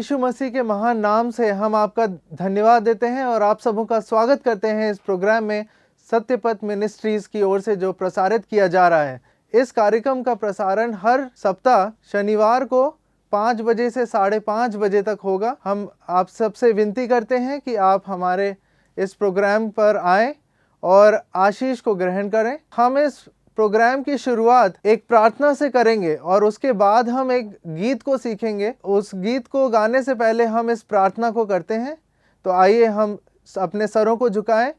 यीशु मसीह के महान नाम से हम आपका धन्यवाद देते हैं और आप सबों का स्वागत करते हैं इस प्रोग्राम में सत्यपथ मिनिस्ट्रीज की ओर से जो प्रसारित किया जा रहा है। इस कार्यक्रम का प्रसारण हर सप्ताह शनिवार को 5 बजे से 5:30 बजे तक होगा। हम आप सबसे विनती करते हैं कि आप हमारे इस प्रोग्राम पर आएं और आशीष को ग्रहण करें। हम इस प्रोग्राम की शुरुआत एक प्रार्थना से करेंगे और उसके बाद हम एक गीत को सीखेंगे। उस गीत को गाने से पहले हम इस प्रार्थना को करते हैं। तो आइए हम अपने सरों को झुकाएं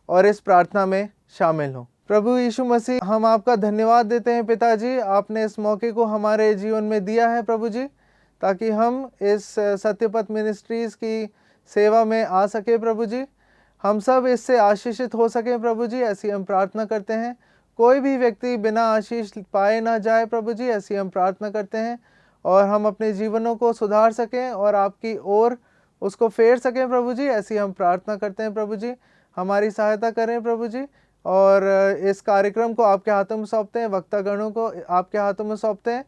और इस प्रार्थना में शामिल हों। प्रभु यीशु मसीह, हम आपका धन्यवाद देते हैं पिताजी, आपने इस मौके को हमारे जीवन में दिया है प्रभु जी, ताकि हम इस सत्यपथ मिनिस्ट्रीज की सेवा में आ सके प्रभु जी। हम सब इससे आशीषित हो सके प्रभु जी, ऐसी हम प्रार्थना करते हैं। कोई भी व्यक्ति बिना आशीष पाए ना जाए प्रभु जी, ऐसी हम प्रार्थना करते हैं। और हम अपने जीवनों को सुधार सकें और आपकी ओर उसको फेर सकें प्रभु जी, ऐसी हम प्रार्थना करते हैं प्रभु जी। हमारी सहायता करें प्रभु जी। और इस कार्यक्रम को आपके हाथों में सौंपते हैं, वक्तागणों को आपके हाथों में सौंपते हैं,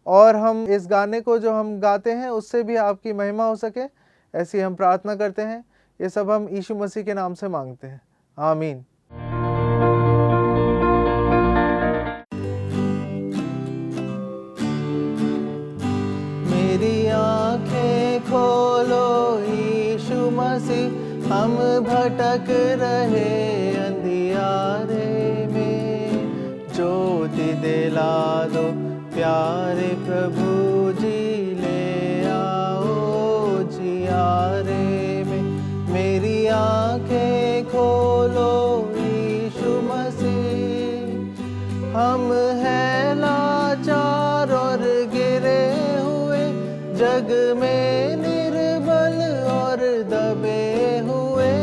और हम इस गाने को जो हम गाते हैं उससे भी आपकी महिमा हो सके, ऐसी हम प्रार्थना करते हैं। ये सब हम यीशु मसीह के नाम से मांगते हैं, आमीन। मेरी आंखें खोलो यीशु मसीह, हम भटक रहे अंधियारे में। ज्योति दिला दो प्यारे प्रभु जी, ले आओ जियारे में। मेरी आंखें खोलो यीशु मसीह, हम हैं लाचार और गिरे हुए, जग में निर्बल और दबे हुए।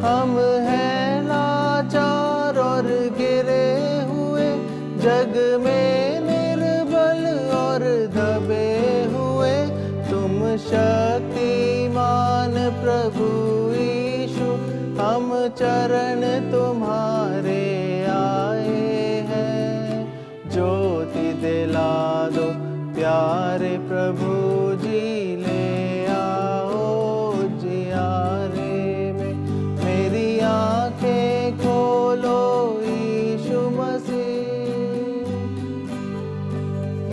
हम हैं लाचार और गिरे हुए, जग में निर्बल और दबे हुए। तुम शक्तिमान प्रभु यीशु, हम चरण तुम्हारे आए हैं। ज्योति दिला दो प्यारे प्रभु जी, ले आओ जियारे में। मेरी आंखें खोलो यीशु मसीह,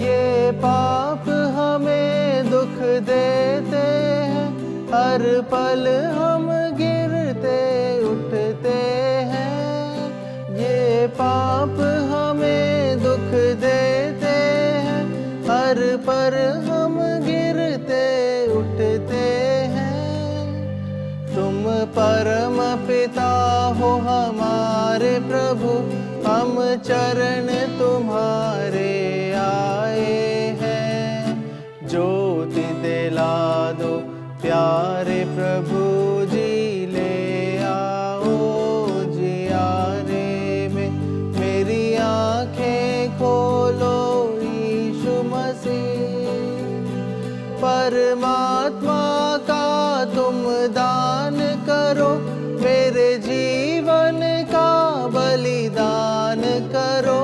ये पाप हमें दुख देते हैं, हर पल हम गिरते उठते हैं। ये पाप हमें दुख देते हैं, हर पर हम गिरते उठते हैं। तुम परम पिता हो हमारे प्रभु, हम चरण तुम्हारे आए हैं। ज्योति दिला दो प्यारे प्रभु जी, ले आओ जियारे में। मेरी आंखें खोलो यीशु मसीह, परमात्मा का तुम दान करो, मेरे जीवन का बलिदान करो।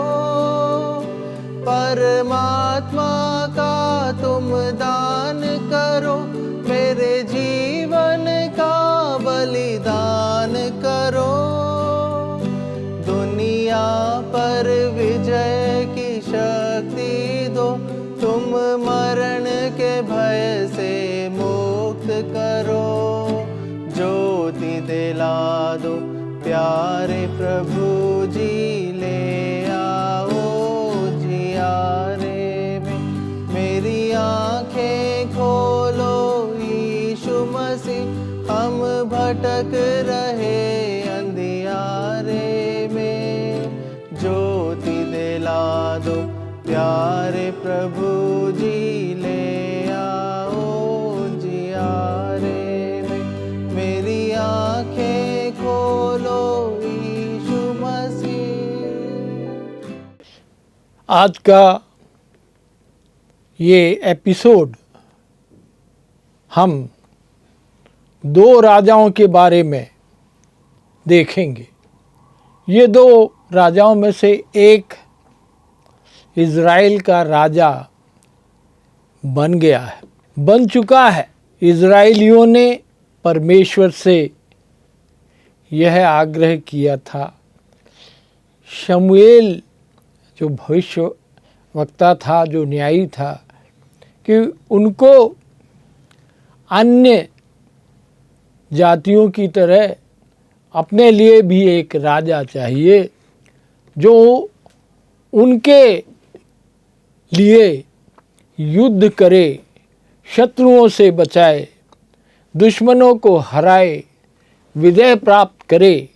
परमात्मा का तुम दान करो, मेरे जीवन का बलिदान करो। दुनिया पर विजय की शक्ति दो, तुम मरण के भय से मुक्त करो। ज्योति दिला दो प्यारे प्रभु जी, ले आओ जियारे में। मेरी आंखें खोलो यीशु मसीह, हम भटक रहे अंधियारे में। ज्योति दिला दो प्यारे प्रभु जी, ले आओ जियारे में। मेरी आंखें खोलो यीशु मसीह। आज का ये एपिसोड हम 2 राजाओं के बारे में देखेंगे। ये 2 राजाओं में से एक इज़राइल का राजा बन गया है बन चुका है। इज़राइलियों ने परमेश्वर से यह आग्रह किया था। शमूएल जो भविष्य वक्ता था, जो न्यायी था, कि उनको अन्य जातियों की तरह अपने लिए भी एक राजा चाहिए जो उनके लिए युद्ध करे, शत्रुओं से बचाए, दुश्मनों को हराए, विजय प्राप्त करे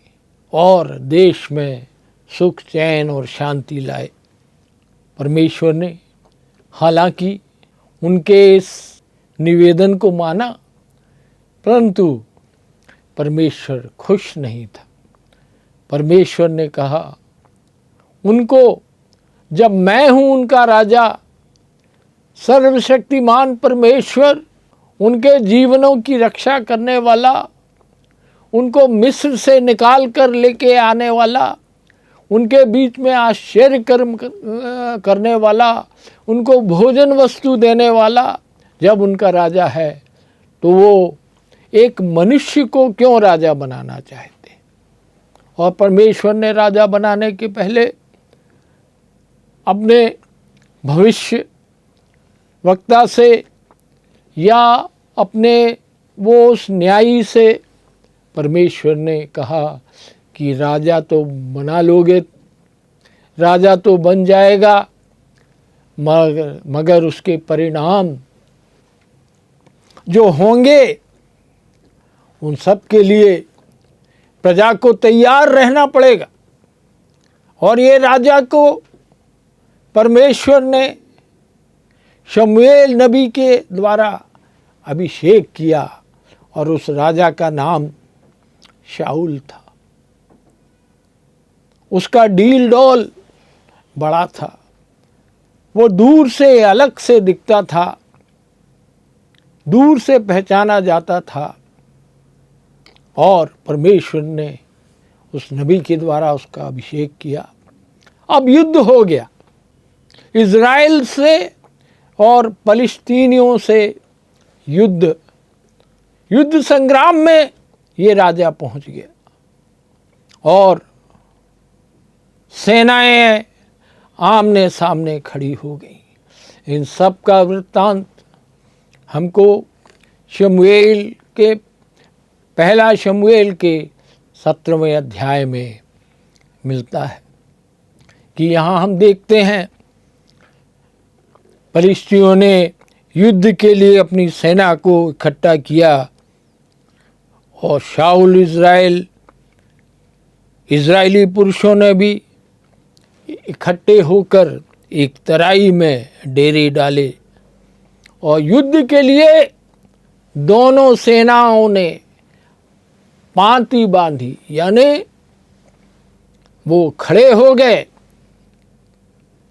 और देश में सुख, चैन और शांति लाए। परमेश्वर ने हालांकि उनके इस निवेदन को माना, परंतु परमेश्वर खुश नहीं था। परमेश्वर ने कहा उनको, जब मैं हूँ उनका राजा, सर्वशक्तिमान परमेश्वर, उनके जीवनों की रक्षा करने वाला, उनको मिस्र से निकाल कर लेके आने वाला, उनके बीच में आश्चर्य कर्म करने वाला, उनको भोजन वस्तु देने वाला जब उनका राजा है, तो वो एक मनुष्य को क्यों राजा बनाना चाहते? और परमेश्वर ने राजा बनाने के पहले अपने भविष्य वक्ता से या अपने वो उस न्यायी से परमेश्वर ने कहा कि राजा तो बना लोगे, राजा तो बन जाएगा, मगर उसके परिणाम जो होंगे उन सब के लिए प्रजा को तैयार रहना पड़ेगा। और ये राजा को परमेश्वर ने शमूएल नबी के द्वारा अभिषेक किया और उस राजा का नाम शाऊल था। उसका डील डोल बड़ा था, वो दूर से अलग से दिखता था, दूर से पहचाना जाता था, और परमेश्वर ने उस नबी के द्वारा उसका अभिषेक किया। अब युद्ध हो गया इज़राइल से और फलिस्तीनियों से। युद्ध संग्राम में ये राजा पहुंच गया और सेनाएं आमने सामने खड़ी हो गई। इन सब का वृत्तांत हमको पहला शमूएल के 17वें अध्याय में मिलता है कि यहाँ हम देखते हैं फलिस्तियों ने युद्ध के लिए अपनी सेना को इकट्ठा किया और शाऊल इज़राइली पुरुषों ने भी इकट्ठे होकर एक तराई में डेरे डाले और युद्ध के लिए दोनों सेनाओं ने पांति बांधी, यानी वो खड़े हो गए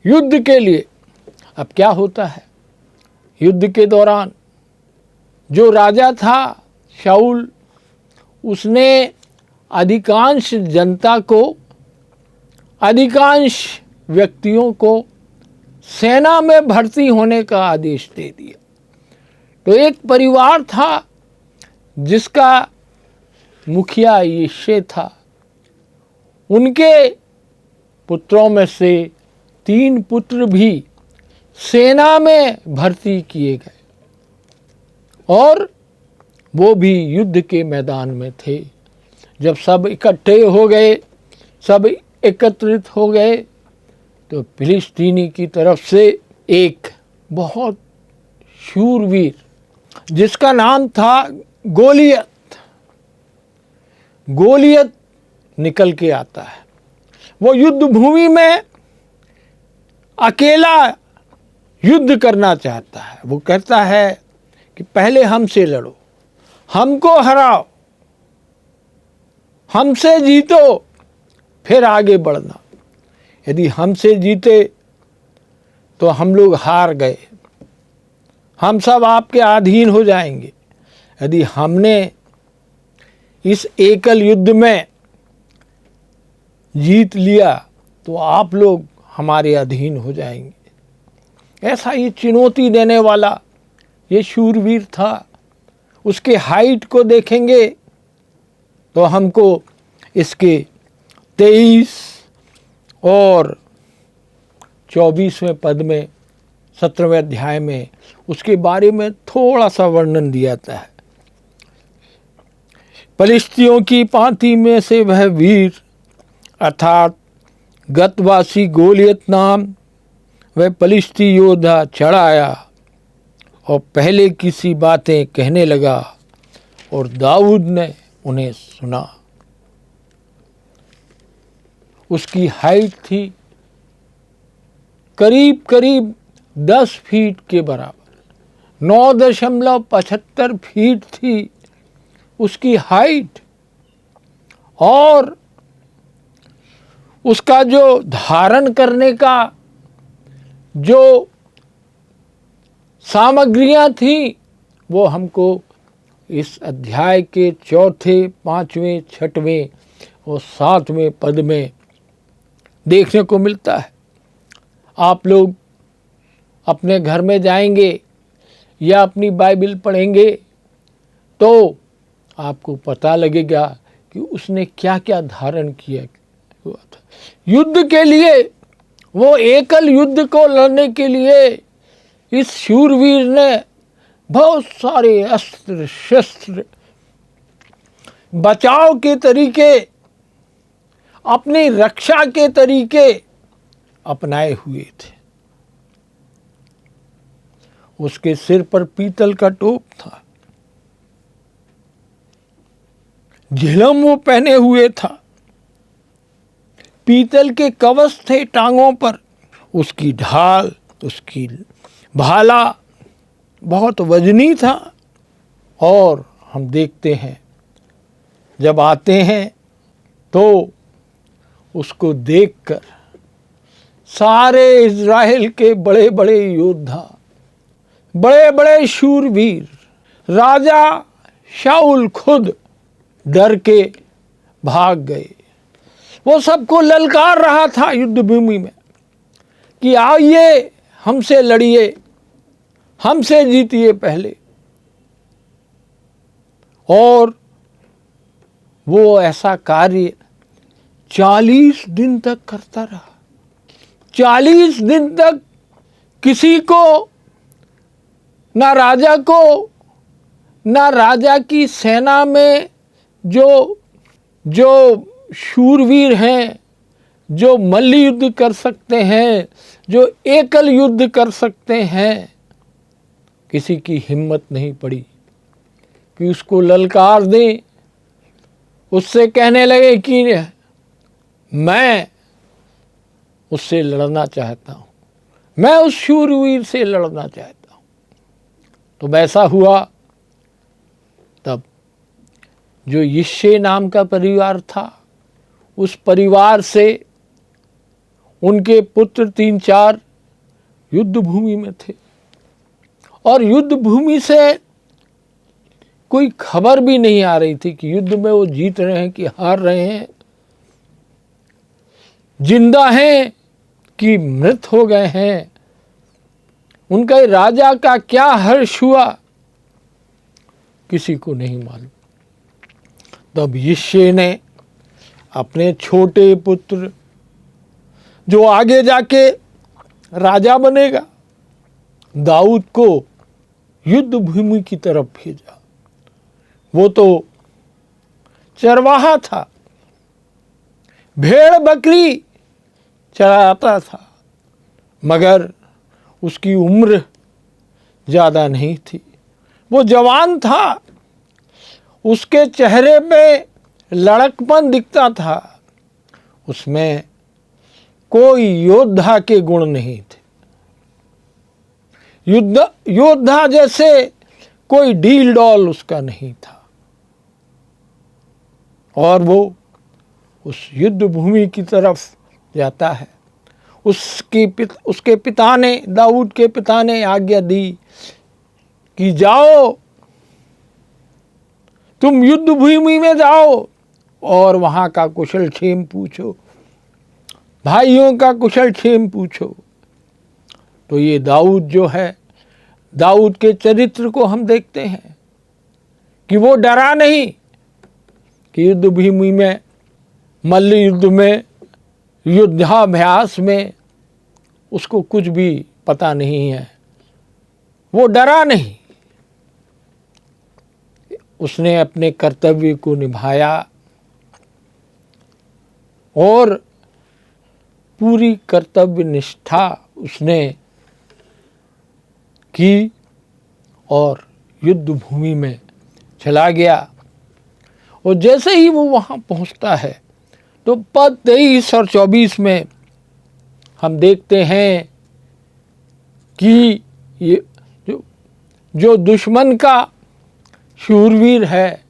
युद्ध के लिए। अब क्या होता है, युद्ध के दौरान जो राजा था शाऊल, उसने अधिकांश जनता को, अधिकांश व्यक्तियों को सेना में भर्ती होने का आदेश दे दिया। तो एक परिवार था जिसका मुखिया यिशै था, उनके पुत्रों में से 3 पुत्र भी सेना में भर्ती किए गए और वो भी युद्ध के मैदान में थे। जब सब इकट्ठे हो गए, सब एकत्रित हो गए, तो फिलिस्तीनी की तरफ से एक बहुत शूरवीर जिसका नाम था गोलियत निकल के आता है। वो युद्ध भूमि में अकेला युद्ध करना चाहता है। वो कहता है कि पहले हमसे लड़ो, हमको हराओ, हमसे जीतो, फिर आगे बढ़ना। यदि हमसे जीते तो हम लोग हार गए, हम सब आपके अधीन हो जाएंगे। यदि हमने इस एकल युद्ध में जीत लिया तो आप लोग हमारे अधीन हो जाएंगे। ऐसा ही चुनौती देने वाला ये शूरवीर था। उसके हाइट को देखेंगे तो हमको इसके 23 और 24वें पद में 17वें अध्याय में उसके बारे में थोड़ा सा वर्णन दिया जाता है। पलिश्तियों की पांति में से वह वीर अर्थात गतवासी गोलियत नाम वह पलिश्ती योद्धा चढ़ आया और पहले किसी बातें कहने लगा और दाऊद ने उन्हें सुना। उसकी हाइट थी करीब करीब 10 फीट के बराबर, 9.75 फीट थी उसकी हाइट, और उसका जो धारण करने का जो सामग्रियां थी वो हमको इस अध्याय के 4, 5वें, 6वें और 7वें पद में देखने को मिलता है। आप लोग अपने घर में जाएंगे या अपनी बाइबल पढ़ेंगे तो आपको पता लगेगा कि उसने क्या क्या धारण किया हुआ था। युद्ध के लिए, वो एकल युद्ध को लड़ने के लिए इस शूरवीर ने बहुत सारे अस्त्र शस्त्र, बचाव के तरीके, अपनी रक्षा के तरीके अपनाए हुए थे। उसके सिर पर पीतल का टोप था, झिलम वो पहने हुए था, पीतल के कवच थे टांगों पर, उसकी ढाल, उसकी भाला बहुत वजनी था। और हम देखते हैं जब आते हैं तो उसको देखकर सारे इज़राइल के बड़े बड़े योद्धा, बड़े बड़े शूरवीर, राजा शाऊल खुद डर के भाग गए। वो सबको ललकार रहा था युद्ध भूमि में कि आइए हमसे लड़िए, हमसे जीतिए पहले। और वो ऐसा कार्य 40 दिन तक करता रहा। 40 दिन तक किसी को, ना राजा को, ना राजा की सेना में जो शूरवीर हैं, जो मल्ल युद्ध कर सकते हैं, जो एकल युद्ध कर सकते हैं, किसी की हिम्मत नहीं पड़ी कि उसको ललकार दें, उससे कहने लगे कि मैं उससे लड़ना चाहता हूँ, मैं उस शूरवीर से लड़ना चाहता हूँ। तो वैसा हुआ। तब जो यिशै नाम का परिवार था, उस परिवार से उनके पुत्र 3-4 युद्ध भूमि में थे, और युद्ध भूमि से कोई खबर भी नहीं आ रही थी कि युद्ध में वो जीत रहे हैं कि हार रहे हैं, जिंदा हैं कि मृत हो गए हैं। उनका राजा का क्या हर्ष हुआ किसी को नहीं मालूम। तब यिशै ने अपने छोटे पुत्र, जो आगे जाके राजा बनेगा, दाऊद को युद्ध भूमि की तरफ भेजा। वो तो चरवाहा था, भेड़ बकरी चराता था, मगर उसकी उम्र ज़्यादा नहीं थी। वो जवान था, उसके चेहरे पे लड़कपन दिखता था, उसमें कोई योद्धा के गुण नहीं थे। योद्धा जैसे कोई डील डॉल उसका नहीं था। और वो उस युद्ध भूमि की तरफ जाता है। उसके पिता ने, दाऊद के पिता ने आज्ञा दी कि जाओ, तुम युद्ध भूमि में जाओ और वहाँ का कुशल क्षेम पूछो, भाइयों का कुशल क्षेम पूछो। तो ये दाऊद जो है, दाऊद के चरित्र को हम देखते हैं कि वो डरा नहीं कि युद्ध भूमि में, मल्ल युद्ध में, युद्धाभ्यास में उसको कुछ भी पता नहीं है। वो डरा नहीं, उसने अपने कर्तव्य को निभाया और पूरी कर्तव्य निष्ठा उसने की और युद्ध भूमि में चला गया। और जैसे ही वो वहाँ पहुँचता है तो पद 23 और 24 में हम देखते हैं कि ये जो दुश्मन का शूरवीर है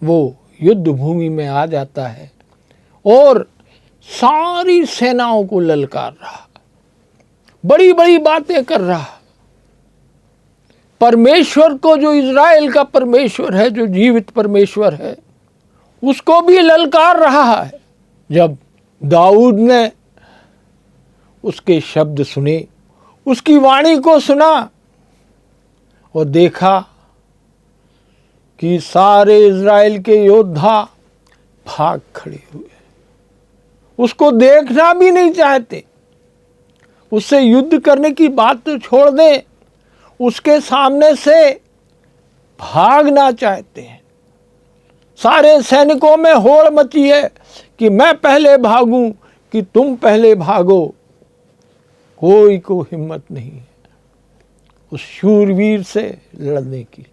वो युद्ध भूमि में आ जाता है और सारी सेनाओं को ललकार रहा, बड़ी बड़ी बातें कर रहा। परमेश्वर को, जो इज़राइल का परमेश्वर है, जो जीवित परमेश्वर है, उसको भी ललकार रहा है। जब दाऊद ने उसके शब्द सुने, उसकी वाणी को सुना और देखा कि सारे इज़राइल के योद्धा भाग खड़े हुए, उसको देखना भी नहीं चाहते, उससे युद्ध करने की बात तो छोड़ दें, उसके सामने से भागना चाहते हैं। सारे सैनिकों में होड़ मची है कि मैं पहले भागूं कि तुम पहले भागो। कोई को हिम्मत नहीं है उस शूरवीर से लड़ने की।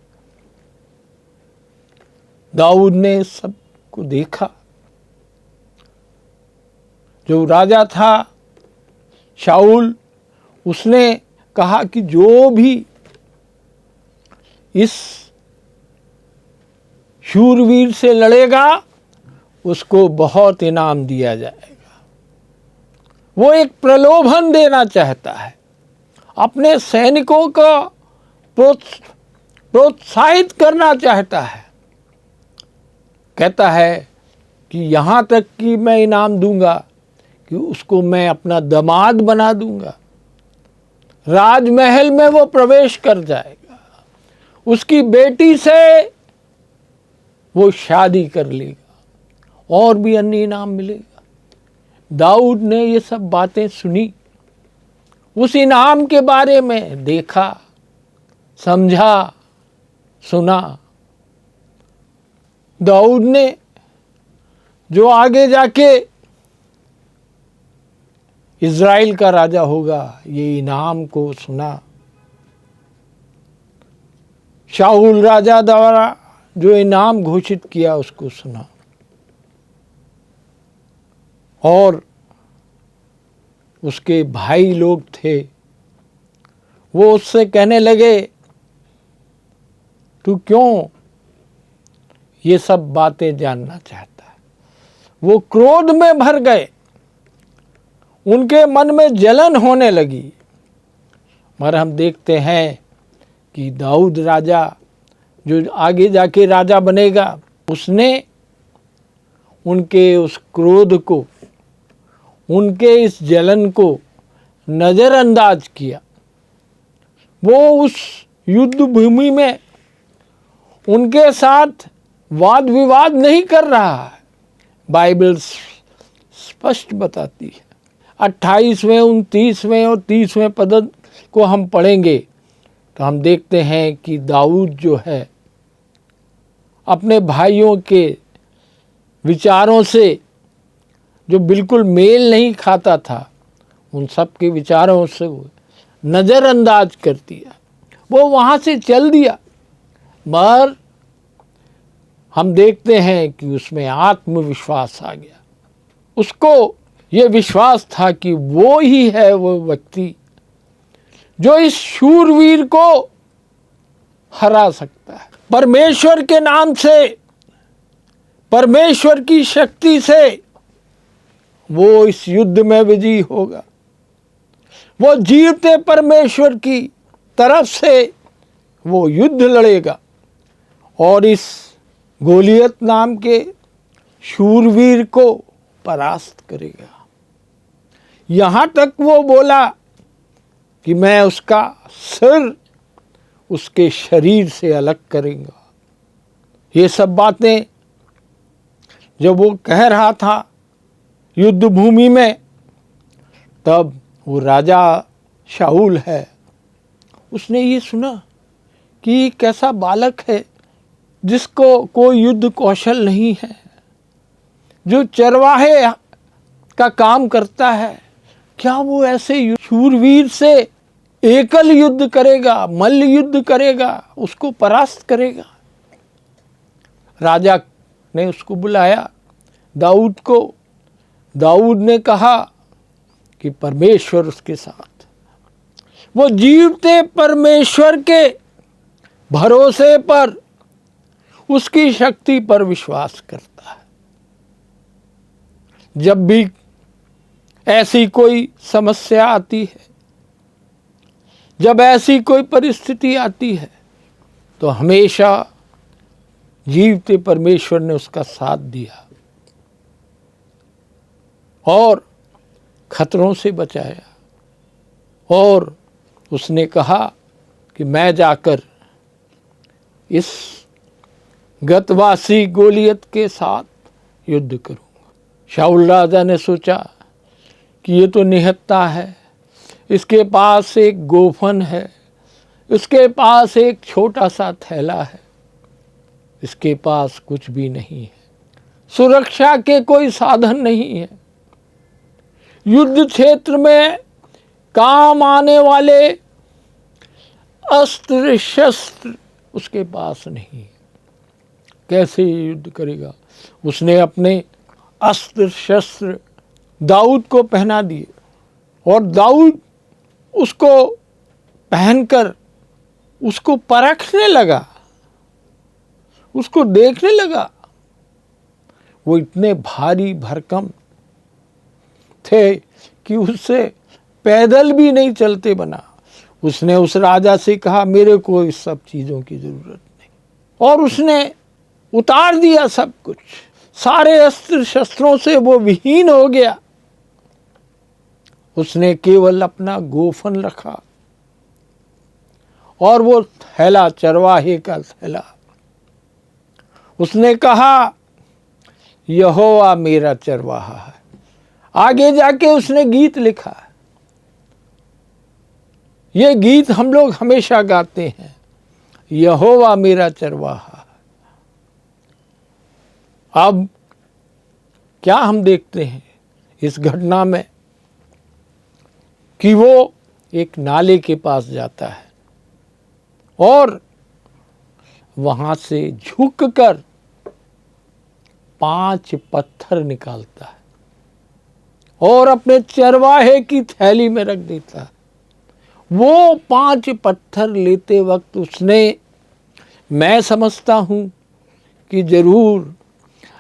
दाऊद ने सबको देखा। जो राजा था शाऊल, उसने कहा कि जो भी इस शूरवीर से लड़ेगा उसको बहुत इनाम दिया जाएगा। वो एक प्रलोभन देना चाहता है, अपने सैनिकों को प्रोत्साहित करना चाहता है। कहता है कि यहाँ तक कि मैं इनाम दूंगा कि उसको मैं अपना दामाद बना दूंगा, राजमहल में वो प्रवेश कर जाएगा, उसकी बेटी से वो शादी कर लेगा और भी अन्य इनाम मिलेगा। दाऊद ने ये सब बातें सुनी, उस इनाम के बारे में देखा, समझा, सुना। दाऊद ने जो आगे जाके इज़राइल का राजा होगा, ये इनाम को सुना। शाऊल राजा द्वारा जो इनाम घोषित किया उसको सुना और उसके भाई लोग थे, वो उससे कहने लगे तू क्यों ये सब बातें जानना चाहता है। वो क्रोध में भर गए, उनके मन में जलन होने लगी। मगर हम देखते हैं कि दाऊद राजा, जो आगे जाके राजा बनेगा, उसने उनके उस क्रोध को, उनके इस जलन को नज़रअंदाज किया। वो उस युद्ध भूमि में उनके साथ वाद विवाद नहीं कर रहा है। बाइबल स्पष्ट बताती है। 28वें, 29वें और 30वें पद को हम पढ़ेंगे तो हम देखते हैं कि दाऊद जो है अपने भाइयों के विचारों से, जो बिल्कुल मेल नहीं खाता था, उन सब के विचारों से वो नज़रअंदाज कर दिया, वो वहाँ से चल दिया। मगर हम देखते हैं कि उसमें आत्मविश्वास आ गया। उसको ये विश्वास था कि वो ही है वो व्यक्ति जो इस शूरवीर को हरा सकता है। परमेश्वर के नाम से, परमेश्वर की शक्ति से वो इस युद्ध में विजयी होगा। वो जीवते परमेश्वर की तरफ से वो युद्ध लड़ेगा और इस गोलियत नाम के शूरवीर को परास्त करेगा। यहाँ तक वो बोला कि मैं उसका सिर उसके शरीर से अलग करेगा। ये सब बातें जब वो कह रहा था युद्ध भूमि में, तब वो राजा शाऊल है, उसने ये सुना कि कैसा बालक है जिसको कोई युद्ध कौशल नहीं है, जो चरवाहे का काम करता है, क्या वो ऐसे शूरवीर से एकल युद्ध करेगा, मल्ल युद्ध करेगा, उसको परास्त करेगा। राजा ने उसको बुलाया दाऊद को। दाऊद ने कहा कि परमेश्वर उसके साथ, वो जीवते परमेश्वर के भरोसे पर, उसकी शक्ति पर विश्वास करता है। जब भी ऐसी कोई समस्या आती है, जब ऐसी कोई परिस्थिति आती है, तो हमेशा जीवते परमेश्वर ने उसका साथ दिया और खतरों से बचाया। और उसने कहा कि मैं जाकर इस गतवासी गोलियत के साथ युद्ध करूंगा। शाऊल राजा ने सोचा कि ये तो निहत्था है, इसके पास एक गोफन है, इसके पास एक छोटा सा थैला है, इसके पास कुछ भी नहीं है, सुरक्षा के कोई साधन नहीं है, युद्ध क्षेत्र में काम आने वाले अस्त्र शस्त्र उसके पास नहीं है, कैसे युद्ध करेगा। उसने अपने अस्त्र शस्त्र दाऊद को पहना दिए और दाऊद उसको पहनकर उसको परखने लगा, उसको देखने लगा। वो इतने भारी भरकम थे कि उससे पैदल भी नहीं चलते बना। उसने उस राजा से कहा मेरे को इस सब चीज़ों की ज़रूरत नहीं, और उसने उतार दिया सब कुछ, सारे अस्त्र शस्त्रों से वो विहीन हो गया। उसने केवल अपना गोफन रखा और वो थैला, चरवाहे का थैला। उसने कहा यहोवा मेरा चरवाहा है। आगे जाके उसने गीत लिखा है, ये गीत हम लोग हमेशा गाते हैं, यहोवा मेरा चरवाहा है। अब क्या हम देखते हैं इस घटना में कि वो एक नाले के पास जाता है और वहां से झुककर 5 पत्थर निकालता है और अपने चरवाहे की थैली में रख देता है। वो 5 पत्थर लेते वक्त उसने, मैं समझता हूं कि जरूर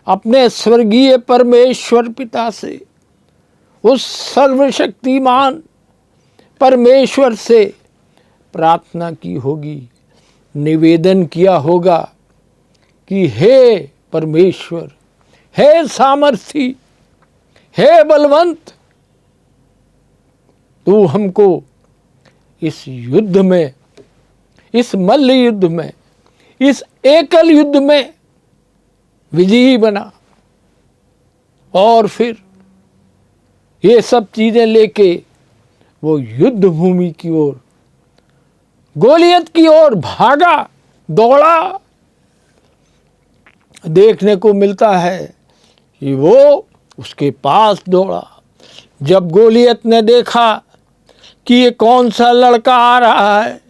अपने स्वर्गीय परमेश्वर पिता से, उस सर्वशक्तिमान परमेश्वर से प्रार्थना की होगी, निवेदन किया होगा कि हे परमेश्वर, हे सामर्थी, हे बलवंत, तू हमको इस युद्ध में, इस मल्ल युद्ध में, इस एकल युद्ध में विजयी बना। और फिर ये सब चीजें लेके वो युद्ध भूमि की ओर, गोलियत की ओर भागा, दौड़ा। देखने को मिलता है कि वो उसके पास दौड़ा। जब गोलियत ने देखा कि ये कौन सा लड़का आ रहा है,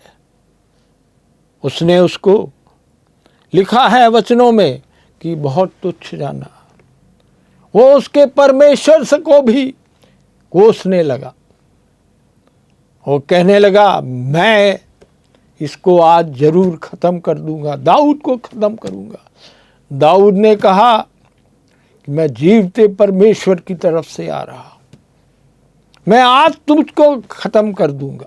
उसने उसको, लिखा है वचनों में कि बहुत तुच्छ जाना। वो उसके परमेश्वर से को भी कोसने लगा और कहने लगा मैं इसको आज जरूर ख़त्म कर दूंगा, दाऊद को ख़त्म करूंगा। दाऊद ने कहा कि मैं जीवते परमेश्वर की तरफ से आ रहा हूं, मैं आज तुझको ख़त्म कर दूंगा,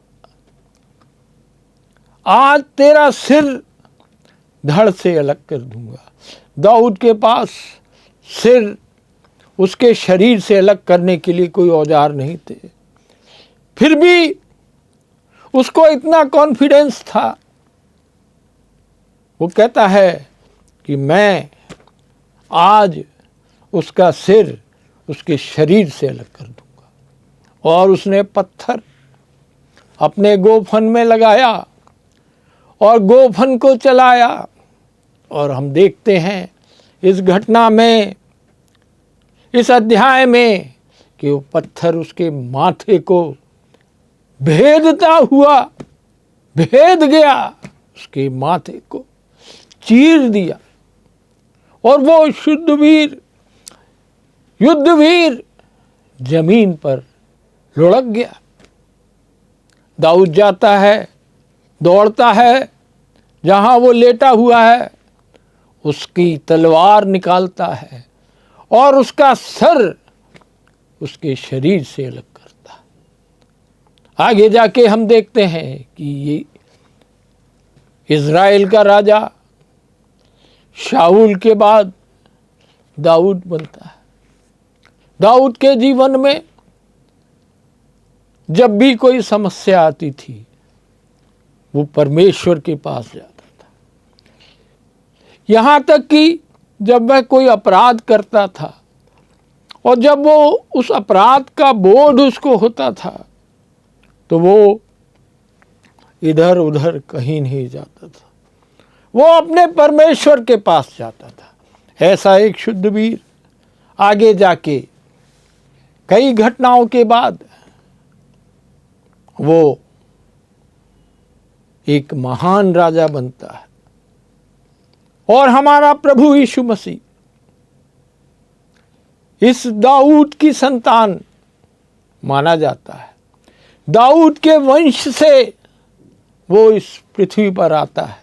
आज तेरा सिर धड़ से अलग कर दूंगा। दाऊद के पास सिर उसके शरीर से अलग करने के लिए कोई औजार नहीं थे, फिर भी उसको इतना कॉन्फिडेंस था वो कहता है कि मैं आज उसका सिर उसके शरीर से अलग कर दूंगा। और उसने पत्थर अपने गोफन में लगाया और गोफन को चलाया। और हम देखते हैं इस घटना में, इस अध्याय में, कि वो पत्थर उसके माथे को भेदता हुआ भेद गया, उसके माथे को चीर दिया और वो शुद्धवीर, युद्धवीर जमीन पर लुढ़क गया। दाऊद जाता है, दौड़ता है, जहां वो लेटा हुआ है उसकी तलवार निकालता है और उसका सर उसके शरीर से अलग करता है। आगे जाके हम देखते हैं कि ये इज़राइल का राजा शाऊल के बाद दाऊद बनता है। दाऊद के जीवन में जब भी कोई समस्या आती थी वो परमेश्वर के पास जाता था। यहाँ तक कि जब वह कोई अपराध करता था और जब वो उस अपराध का बोझ उसको होता था तो वो इधर उधर कहीं नहीं जाता था, वो अपने परमेश्वर के पास जाता था। ऐसा एक शुद्धवीर आगे जाके कई घटनाओं के बाद वो एक महान राजा बनता है। और हमारा प्रभु यीशु मसीह इस दाऊद की संतान माना जाता है। दाऊद के वंश से वो इस पृथ्वी पर आता है।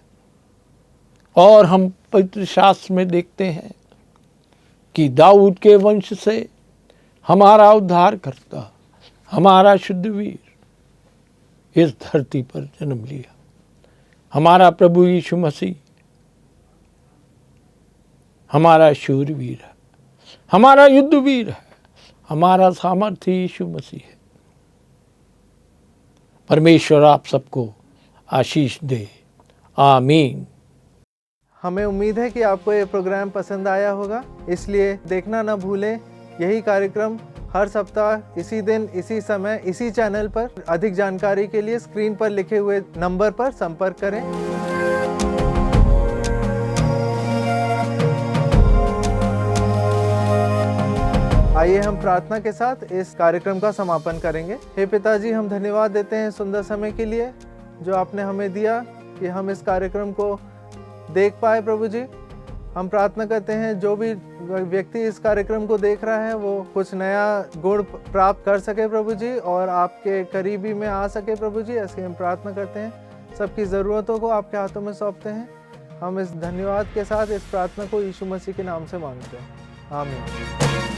और हम पवित्र शास्त्र में देखते हैं कि दाऊद के वंश से हमारा उद्धारकर्ता, हमारा शुद्धवीर इस धरती पर जन्म लिया। हमारा प्रभु यीशु मसीह हमारा शूरवीर है, हमारा युद्धवीर है, हमारा सामर्थ्य यीशु मसीह है। परमेश्वर आप सबको आशीष दे। आमीन। हमें उम्मीद है कि आपको ये प्रोग्राम पसंद आया होगा, इसलिए देखना ना भूलें। यही कार्यक्रम हर सप्ताह इसी दिन, इसी समय, इसी चैनल पर। अधिक जानकारी के लिए स्क्रीन पर लिखे हुए नंबर पर संपर्क करें। आइए हम प्रार्थना के साथ इस कार्यक्रम का समापन करेंगे। हे पिताजी, हम धन्यवाद देते हैं सुंदर समय के लिए जो आपने हमें दिया कि हम इस कार्यक्रम को देख पाए। प्रभु जी, हम प्रार्थना करते हैं जो भी व्यक्ति इस कार्यक्रम को देख रहा है वो कुछ नया गुण प्राप्त कर सके प्रभु जी, और आपके करीबी में आ सके प्रभु जी। ऐसे हम प्रार्थना करते हैं। सबकी ज़रूरतों को आपके हाथों में सौंपते हैं। हम इस धन्यवाद के साथ इस प्रार्थना को यीशु मसीह के नाम से मांगते हैं। आमीन।